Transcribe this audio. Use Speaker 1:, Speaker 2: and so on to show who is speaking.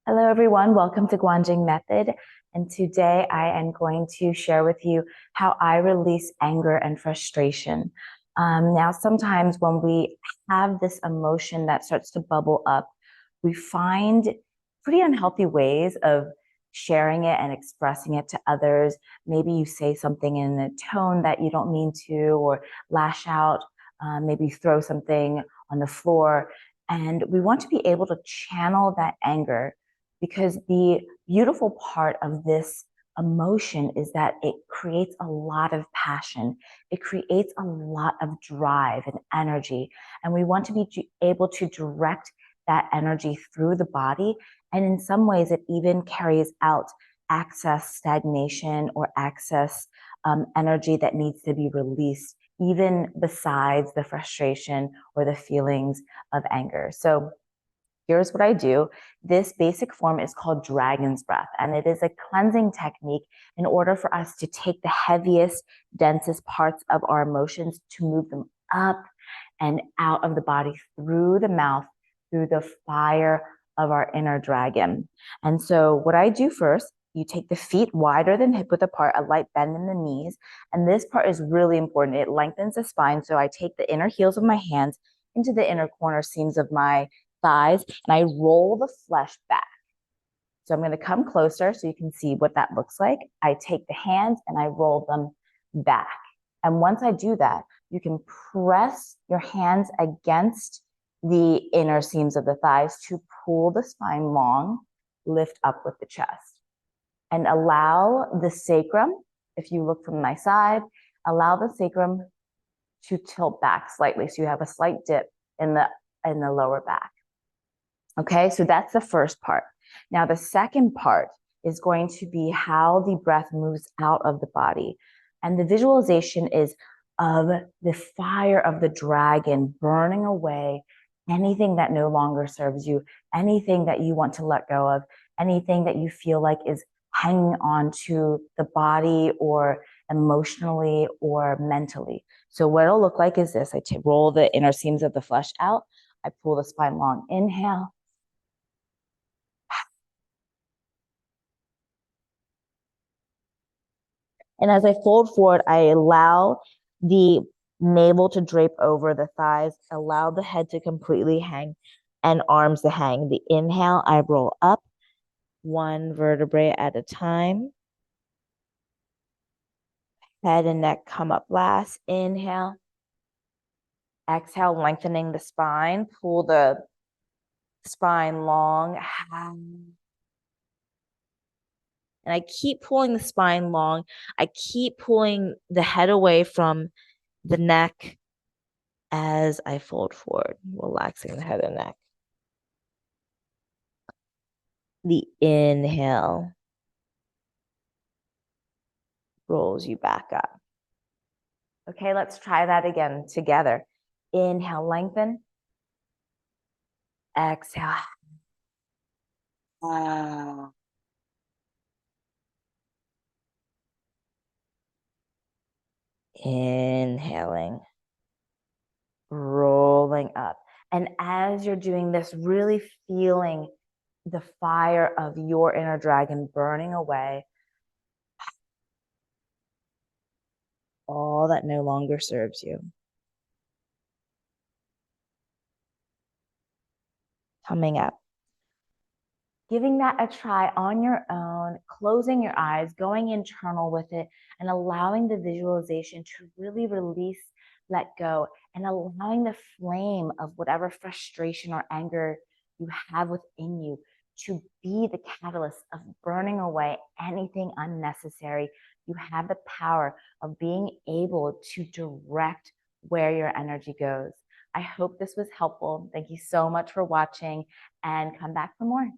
Speaker 1: Hello, everyone. Welcome to GuanJing Method. And today I am going to share with you how I release anger and frustration. Now, sometimes when we have this emotion that starts to bubble up, we find pretty unhealthy ways of sharing it and expressing it to others. Maybe you say something in a tone that you don't mean to, or lash out, maybe throw something on the floor. And we want to be able to channel that anger, because the beautiful part of this emotion is that it creates a lot of passion. It creates a lot of drive and energy. And we want to be able to direct that energy through the body. And in some ways, it even carries out excess stagnation or excess energy that needs to be released, even besides the frustration or the feelings of anger. So here's what I do. This basic form is called dragon's breath, and it is a cleansing technique in order for us to take the heaviest, densest parts of our emotions to move them up and out of the body through the mouth, through the fire of our inner dragon. And so what I do first, you take the feet wider than hip width apart, a light bend in the knees. And this part is really important. It lengthens the spine. So I take the inner heels of my hands into the inner corner seams of my thighs, and I roll the flesh back. So I'm going to come closer so you can see what that looks like. I take the hands and I roll them back. And once I do that, you can press your hands against the inner seams of the thighs to pull the spine long, lift up with the chest, and allow the sacrum, if you look from my side, allow the sacrum to tilt back slightly. So you have a slight dip in the lower back. Okay, so that's the first part. Now, the second part is going to be how the breath moves out of the body. And the visualization is of the fire of the dragon burning away anything that no longer serves you, anything that you want to let go of, anything that you feel like is hanging on to the body or emotionally or mentally. So what it'll look like is this. I roll the inner seams of the flesh out. I pull the spine long. Inhale. And as I fold forward, I allow the navel to drape over the thighs, allow the head to completely hang and arms to hang. The inhale, I roll up one vertebrae at a time. Head and neck come up last. Inhale. Exhale, lengthening the spine. Pull the spine long. And I keep pulling the spine long. I keep pulling the head away from the neck as I fold forward, relaxing the head and neck. The inhale rolls you back up. Okay, let's try that again together. Inhale, lengthen. Exhale. Inhaling, rolling up. And as you're doing this, really feeling the fire of your inner dragon burning away all that no longer serves you. Coming up. Giving that a try on your own, closing your eyes, going internal with it, and allowing the visualization to really release, let go, and allowing the flame of whatever frustration or anger you have within you to be the catalyst of burning away anything unnecessary. You have the power of being able to direct where your energy goes. I hope this was helpful. Thank you so much for watching, and come back for more.